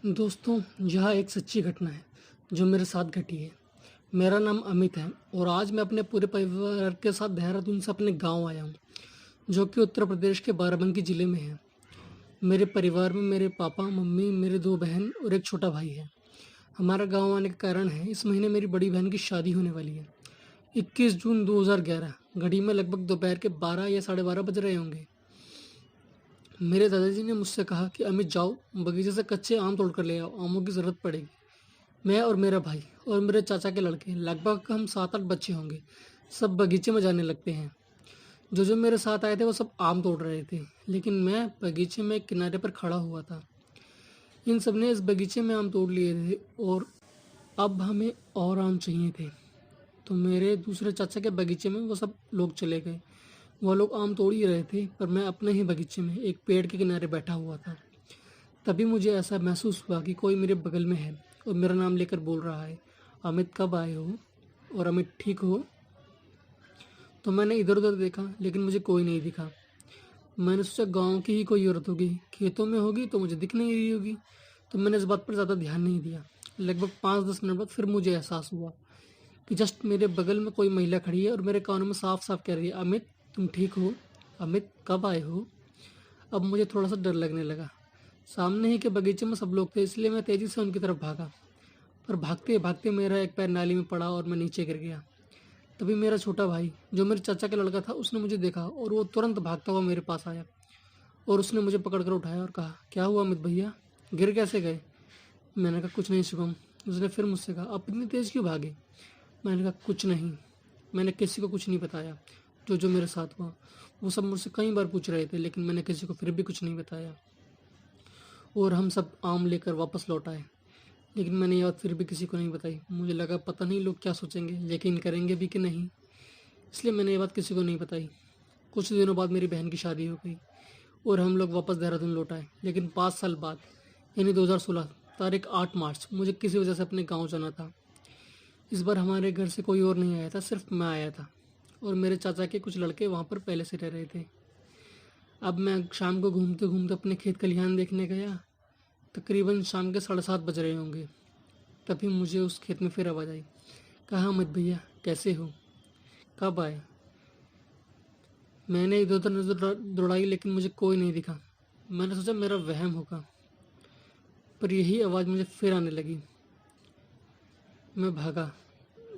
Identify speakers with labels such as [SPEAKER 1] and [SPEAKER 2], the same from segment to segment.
[SPEAKER 1] दोस्तों, यह एक सच्ची घटना है जो मेरे साथ घटी है। मेरा नाम अमित है और आज मैं अपने पूरे परिवार के साथ देहरादून से अपने गांव आया हूं, जो कि उत्तर प्रदेश के बाराबंकी ज़िले में है। मेरे परिवार में मेरे पापा, मम्मी, मेरे 2 बहन और एक छोटा भाई है। हमारा गांव आने का कारण है, इस महीने मेरी बड़ी बहन की शादी होने वाली है। 21 जून 2011 घड़ी में लगभग दोपहर के 12 या साढ़े 12 बज रहे होंगे। मेरे दादाजी ने मुझसे कहा कि अमित जाओ, बगीचे से कच्चे आम तोड़ कर ले आओ, आमों की ज़रूरत पड़ेगी। मैं और मेरा भाई और मेरे चाचा के लड़के, लगभग हम 7-8 बच्चे होंगे, सब बगीचे में जाने लगते हैं। जो जो मेरे साथ आए थे वो सब आम तोड़ रहे थे, लेकिन मैं बगीचे में एक किनारे पर खड़ा हुआ था। इन सब ने इस बगीचे में आम तोड़ लिए थे और अब हमें और आम चाहिए थे। तो मेरे दूसरे चाचा के बगीचे में वो सब लोग चले गए। वो लोग आम तोड़ ही रहे थे, पर मैं अपने ही बगीचे में एक पेड़ के किनारे बैठा हुआ था। तभी मुझे ऐसा महसूस हुआ कि कोई मेरे बगल में है और मेरा नाम लेकर बोल रहा है, अमित कब आए हो और अमित ठीक हो। तो मैंने इधर उधर देखा, लेकिन मुझे कोई नहीं दिखा। मैंने सोचा गांव की ही कोई औरत होगी, खेतों में होगी तो मुझे दिख नहीं रही होगी। तो मैंने इस बात पर ज़्यादा ध्यान नहीं दिया। लगभग 5-10 मिनट बाद फिर मुझे एहसास हुआ कि जस्ट मेरे बगल में कोई महिला खड़ी है और मेरे कानों में साफ साफ कह रही है, अमित तुम ठीक हो, अमित कब आए हो। अब मुझे थोड़ा सा डर लगने लगा। सामने ही के बगीचे में सब लोग थे, इसलिए मैं तेज़ी से उनकी तरफ भागा। पर भागते भागते मेरा एक पैर नाली में पड़ा और मैं नीचे गिर गया। तभी मेरा छोटा भाई, जो मेरे चाचा का लड़का था, उसने मुझे देखा और वो तुरंत भागता हुआ मेरे पास आया और उसने मुझे पकड़कर उठाया और कहा, क्या हुआ अमित भैया, गिर कैसे गए। मैंने कहा, कुछ नहीं शुभम। उसने फिर मुझसे कहा, आप इतनी तेज़ क्यों भागे। मैंने कहा, कुछ नहीं। मैंने किसी को कुछ नहीं बताया जो जो मेरे साथ हुआ। वो सब मुझसे कई बार पूछ रहे थे, लेकिन मैंने किसी को फिर भी कुछ नहीं बताया और हम सब आम लेकर वापस लौट आए। लेकिन मैंने ये बात फिर भी किसी को नहीं बताई। मुझे लगा पता नहीं लोग क्या सोचेंगे, यकीन करेंगे भी कि नहीं, इसलिए मैंने ये बात किसी को नहीं बताई। कुछ दिनों बाद मेरी बहन की शादी हो गई और हम लोग वापस देहरादून लौट आए। लेकिन 5 साल बाद, यानी 2016 तारीख 8 मार्च, मुझे किसी वजह से अपने गाँव जाना था। इस बार हमारे घर से कोई और नहीं आया था, सिर्फ मैं आया था और मेरे चाचा के कुछ लड़के वहाँ पर पहले से रह रहे थे। अब मैं शाम को घूमते घूमते अपने खेत खलिहान देखने गया। तकरीबन शाम के 7:30 बज रहे होंगे। तभी मुझे उस खेत में फिर आवाज़ आई, कहा, अमित भैया कैसे हो, कब आए। मैंने इधर उधर नजर दौड़ाई, लेकिन मुझे कोई नहीं दिखा। मैंने सोचा मेरा वहम होगा, पर यही आवाज़ मुझे फिर आने लगी। मैं भागा।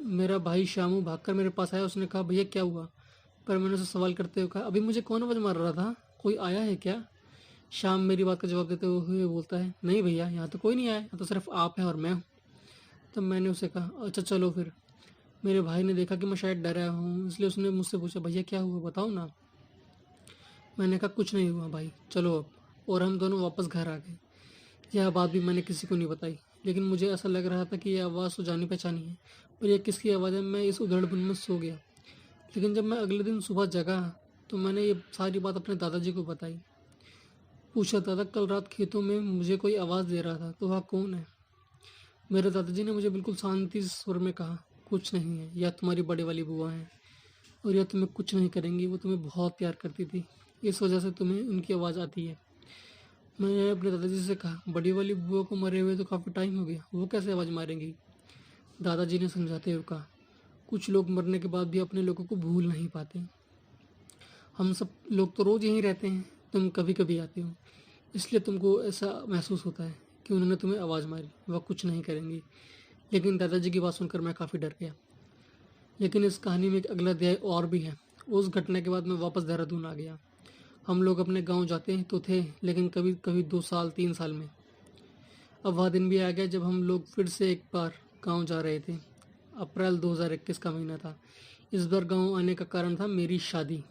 [SPEAKER 1] मेरा भाई शामू भागकर मेरे पास आया। उसने कहा, भैया क्या हुआ। पर मैंने उसे सवाल करते हुए कहा, अभी मुझे कौन आवाज़ मार रहा था, कोई आया है क्या। शाम मेरी बात का जवाब देते हुए बोलता है, नहीं भैया, यहाँ तो कोई नहीं आया, यहाँ तो सिर्फ आप हैं और मैं हूँ। तब मैंने उसे कहा, अच्छा चलो फिर। मेरे भाई ने देखा कि मैं शायद डरा हूँ, इसलिए उसने मुझसे पूछा, भैया क्या हुआ बताओ ना। मैंने कहा, कुछ नहीं हुआ भाई, चलो अब। और हम दोनों वापस घर आ गए। यह बात भी मैंने किसी को नहीं बताई, लेकिन मुझे ऐसा लग रहा था कि यह आवाज़ तो जानी पहचानी है, पर यह किसकी आवाज़ है। मैं इस उधड़बुन में सो गया। लेकिन जब मैं अगले दिन सुबह जगा तो मैंने ये सारी बात अपने दादाजी को बताई। पूछा, दादा कल रात खेतों में मुझे कोई आवाज़ दे रहा था, तो वह कौन है। मेरे दादाजी ने मुझे बिल्कुल शांति स्वर में कहा, कुछ नहीं है, यह तुम्हारी बड़े वाली बुआ है और यह तुम्हें कुछ नहीं करेंगी। वो तुम्हें बहुत प्यार करती थी, इस वजह से तुम्हें उनकी आवाज़ आती है। मैंने अपने दादाजी से कहा, बड़ी वाली बुआ को मरे हुए तो काफ़ी टाइम हो गया, वो कैसे आवाज़ मारेंगी। दादाजी ने समझाते हुए कहा, कुछ लोग मरने के बाद भी अपने लोगों को भूल नहीं पाते। हम सब लोग तो रोज़ यहीं रहते हैं, तुम कभी कभी आते हो, इसलिए तुमको ऐसा महसूस होता है कि उन्होंने तुम्हें आवाज़ मारी। वह कुछ नहीं करेंगी। लेकिन दादाजी की बात सुनकर मैं काफ़ी डर गया। लेकिन इस कहानी में एक अगला अध्याय और भी है। उस घटना के बाद मैं वापस देहरादून आ गया। हम लोग अपने गांव जाते तो थे, लेकिन कभी कभी 2 साल 3 साल में। अब वह दिन भी आ गया जब हम लोग फिर से एक बार गांव जा रहे थे। अप्रैल 2021 का महीना था। इस बार गांव आने का कारण था मेरी शादी।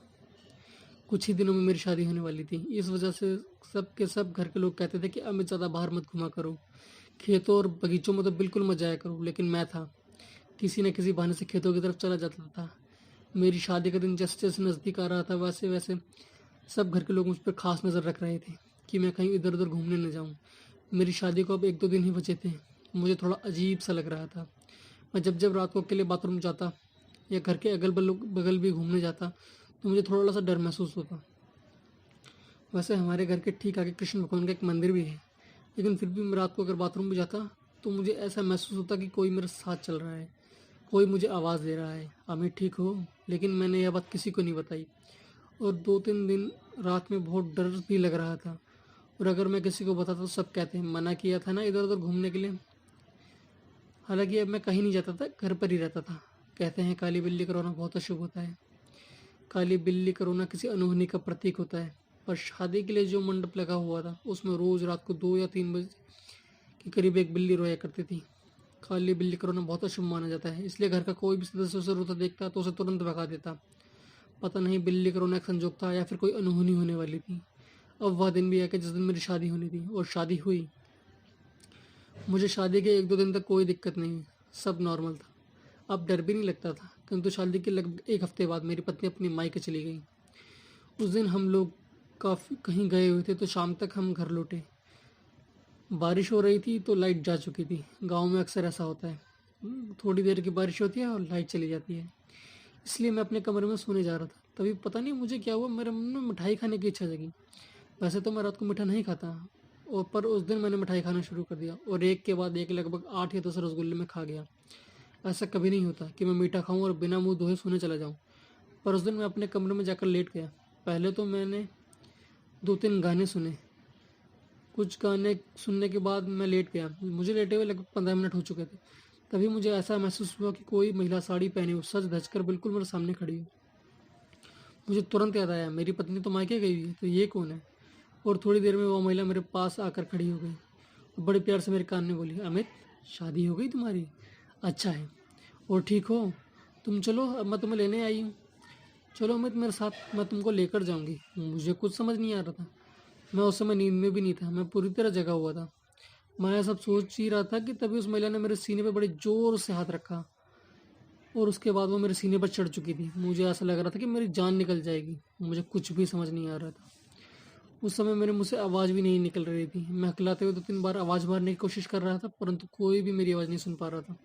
[SPEAKER 1] कुछ ही दिनों में मेरी शादी होने वाली थी। इस वजह से सब के सब घर के लोग कहते थे कि अमित ज़्यादा बाहर मत घुमा करो, खेतों और बगीचों में तो बिल्कुल मत जाया करो। लेकिन मैं था, किसी न किसी बहाने से खेतों की तरफ चला जाता था। मेरी शादी का दिन जैसे जैसे नज़दीक आ रहा था, वैसे वैसे सब घर के लोग मुझ पर खास नज़र रख रहे थे कि मैं कहीं इधर उधर घूमने न जाऊं। मेरी शादी को अब 1-2 दिन ही बचे थे। मुझे थोड़ा अजीब सा लग रहा था। मैं जब जब रात को अकेले बाथरूम जाता या घर के अगल बगल भी घूमने जाता, तो मुझे थोड़ा सा डर महसूस होता। वैसे हमारे घर के ठीक आगे कृष्ण भगवान का एक मंदिर भी है। लेकिन फिर भी मैं रात को अगर बाथरूम में जाता तो मुझे ऐसा महसूस होता कि कोई मेरे साथ चल रहा है, कोई मुझे आवाज़ दे रहा है, अमित ठीक हो? लेकिन मैंने यह बात किसी को नहीं बताई और 2-3 दिन रात में बहुत डर भी लग रहा था। और अगर मैं किसी को बताता तो सब कहते हैं मना किया था ना इधर-उधर घूमने के लिए। हालाँकि अब मैं कहीं नहीं जाता था, घर पर ही रहता था। कहते हैं काली बिल्ली का रोना बहुत अशुभ होता है। काली बिल्ली का रोना किसी अनहोनी का प्रतीक होता है। पर शादी के लिए जो मंडप लगा हुआ था उसमें रोज़ रात को 2 या 3 बजे के करीब एक बिल्ली रोया करती थी। काली बिल्ली का रोना बहुत अशुभ माना जाता है, इसलिए घर का कोई भी सदस्य उसे रोता देखता तो उसे तुरंत भगा देता। पता नहीं बिल्ली का रोना एक संजोग था या फिर कोई अनहोनी होने वाली थी। अब वह दिन भी आया कि जिस दिन मेरी शादी होनी थी और शादी हुई। मुझे शादी के 1-2 दिन तक कोई दिक्कत नहीं हुई, सब नॉर्मल था। अब डर भी नहीं लगता था, किंतु शादी के लगभग 1 हफ्ते बाद मेरी पत्नी अपनी मायके चली गई। उस दिन हम लोग काफ़ी कहीं गए हुए थे तो शाम तक हम घर लौटे। बारिश हो रही थी तो लाइट जा चुकी थी। गाँव में अक्सर ऐसा होता है, थोड़ी देर की बारिश होती है और लाइट चली जाती है। इसलिए मैं अपने कमरे में सोने जा रहा था, तभी पता नहीं मुझे क्या हुआ, मेरे मन में मिठाई खाने की इच्छा जगी। वैसे तो मैं रात को मीठा नहीं खाता और पर उस दिन मैंने मिठाई खाना शुरू कर दिया और एक के बाद एक लगभग 8 या 10 रसगुल्ले में खा गया। ऐसा कभी नहीं होता कि मैं मीठा खाऊं और बिना मुंह धोए सोने चला जाऊं, पर उस दिन मैं अपने कमरे में जाकर लेट गया। पहले तो मैंने 2-3 गाने सुने। कुछ गाने सुनने के बाद मैं लेट गया। मुझे लेटे हुए लगभग 15 मिनट हो चुके थे। तभी मुझे ऐसा महसूस हुआ कि कोई महिला साड़ी पहनी हो, सज धज कर बिल्कुल मेरे सामने खड़ी हो। मुझे तुरंत याद आया मेरी पत्नी तो मायके गई हुई है, तो ये कौन है? और थोड़ी देर में वो महिला मेरे पास आकर खड़ी हो गई और बड़े प्यार से मेरे कान में बोली, अमित शादी हो गई तुम्हारी? अच्छा है। और ठीक हो? तुम चलो, अब मैं तुम्हें लेने आई हूँ। चलो अमित मेरे साथ, मैं तुमको लेकर जाऊँगी। मुझे कुछ समझ नहीं आ रहा था। मैं उस समय नींद में भी नहीं था, मैं पूरी तरह जगा हुआ था। मैं यह सब सोच ही रहा था कि तभी उस महिला ने मेरे सीने पे बड़े जोर से हाथ रखा और उसके बाद वो मेरे सीने पर चढ़ चुकी थी। मुझे ऐसा लग रहा था कि मेरी जान निकल जाएगी। मुझे कुछ भी समझ नहीं आ रहा था। उस समय मेरे मुँह से आवाज़ भी नहीं निकल रही थी। मैं हकलाते हुए 2-3 बार आवाज़ मारने की कोशिश कर रहा था, परंतु कोई भी मेरी आवाज़ नहीं सुन पा रहा था।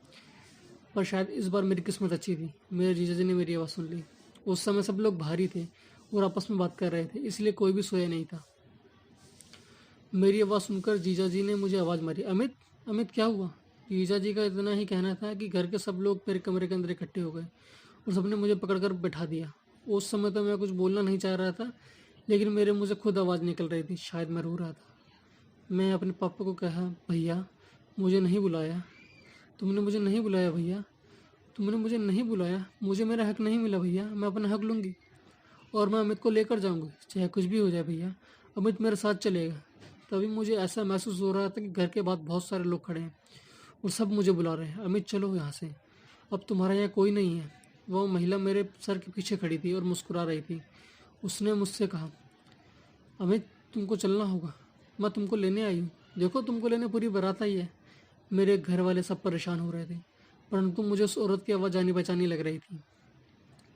[SPEAKER 1] पर शायद इस बार मेरी किस्मत अच्छी थी, मेरे जीजा जी ने मेरी आवाज़ सुन ली। उस समय सब लोग बाहर थे और आपस में बात कर रहे थे, इसलिए कोई भी सोया नहीं था। मेरी आवाज़ सुनकर जीजा जी ने मुझे आवाज़ मारी, अमित अमित क्या हुआ? जीजा जी का इतना ही कहना था कि घर के सब लोग मेरे कमरे के अंदर इकट्ठे हो गए और सबने मुझे पकड़कर बैठा दिया। उस समय तो मैं कुछ बोलना नहीं चाह रहा था, लेकिन मेरे मुँह से खुद आवाज़ निकल रही थी, शायद मैं रो रहा था। मैं अपने पापा को कहा, भैया मुझे नहीं बुलाया, तुमने मुझे नहीं बुलाया भैया, तुमने मुझे नहीं बुलाया, मुझे मेरा हक नहीं मिला भैया, मैं अपना हक लूँगी और मैं अमित को लेकर जाऊँगी, चाहे कुछ भी हो जाए भैया, अमित मेरे साथ चलेगा। तभी मुझे ऐसा महसूस हो रहा था कि घर के बाहर बहुत सारे लोग खड़े हैं और सब मुझे बुला रहे हैं, अमित चलो यहाँ से, अब तुम्हारा यहाँ कोई नहीं है। वह महिला मेरे सर के पीछे खड़ी थी और मुस्कुरा रही थी। उसने मुझसे कहा, अमित तुमको चलना होगा, मैं तुमको लेने आई हूँ, देखो तुमको लेने पूरी बारात आई है। मेरे घर वाले सब परेशान हो रहे थे, परंतु मुझे उस औरत की आवाज़ जानी पहचानी लग रही थी,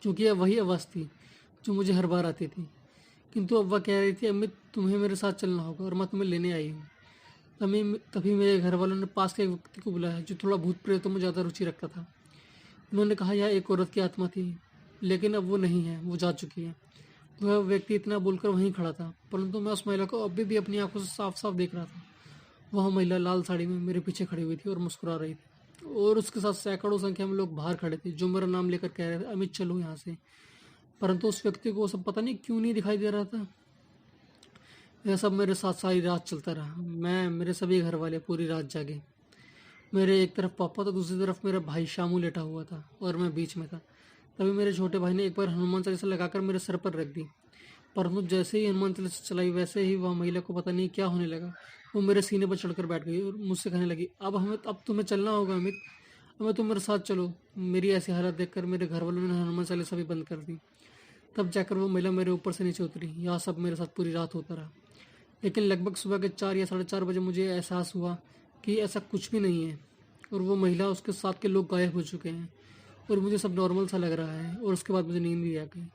[SPEAKER 1] क्योंकि यह वही आवाज़ थी जो मुझे हर बार आती थी। किंतु अब वह कह रही थी, अमित तुम्हें मेरे साथ चलना होगा और मैं तुम्हें लेने आई हूँ। तभी तभी मेरे घर वालों ने पास के एक व्यक्ति को बुलाया जो थोड़ा भूत प्रेतों में ज़्यादा रुचि रखता था। उन्होंने कहा यह एक औरत की आत्मा थी, लेकिन अब वो नहीं है, वो जा चुकी है। वह व्यक्ति इतना बोलकर वहीं खड़ा था, परंतु मैं उस महिला को अभी भी अपनी आंखों से साफ साफ देख रहा था। वह महिला लाल साड़ी में मेरे पीछे खड़ी हुई थी और मुस्कुरा रही थी और उसके साथ सैकड़ों संख्या में लोग बाहर खड़े थे जो मेरा नाम लेकर कह रहे थे, अमित चलो यहाँ से। परंतु उस व्यक्ति को वो सब पता नहीं क्यों नहीं दिखाई दे रहा था। यह सब मेरे साथ सारी रात चलता रहा। मैं, मेरे सभी घर वाले पूरी रात जागे। मेरे एक तरफ पापा तो दूसरी तरफ मेरा भाई शामू लेटा हुआ था और मैं बीच में था। तभी मेरे छोटे भाई ने एक बार हनुमान चालीसा लगाकर मेरे सर पर रख दी, परंतु जैसे ही हनुमान चालीसा चलाई वैसे ही वह महिला को पता नहीं क्या होने लगा, वो मेरे सीने पर चढ़कर बैठ गई और मुझसे कहने लगी, अब तुम्हें चलना होगा अमित, अब तुम मेरे साथ चलो। मेरी ऐसी हालत देखकर मेरे घर वालों ने हनुमान चालीसा भी बंद कर दी। तब जाकर वो महिला मेरे ऊपर से नीचे उतरी। यह सब मेरे साथ पूरी रात होता रहा, लेकिन लगभग सुबह के 4 या 4:30 बजे मुझे एहसास हुआ कि ऐसा कुछ भी नहीं है और वो महिला उसके साथ के लोग गायब हो चुके हैं और मुझे सब नॉर्मल सा लग रहा है। और उसके बाद मुझे नींद भी आ गई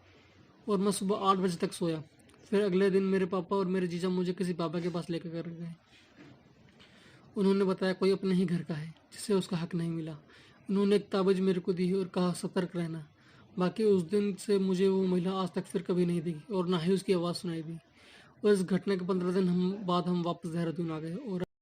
[SPEAKER 1] और मैं सुबह 8 बजे तक सोया। फिर अगले दिन मेरे पापा और मेरे जीजा मुझे किसी बाबा के पास लेकर कर गए। उन्होंने बताया कोई अपने ही घर का है जिसे उसका हक नहीं मिला। उन्होंने एक ताबीज़ मेरे को दी और कहा सतर्क रहना। बाकी उस दिन से मुझे वो महिला आज तक फिर कभी नहीं दिखी और ना ही उसकी आवाज़ सुनाई दी। और इस घटना के 15 दिन बाद हम वापस देहरादून आ गए और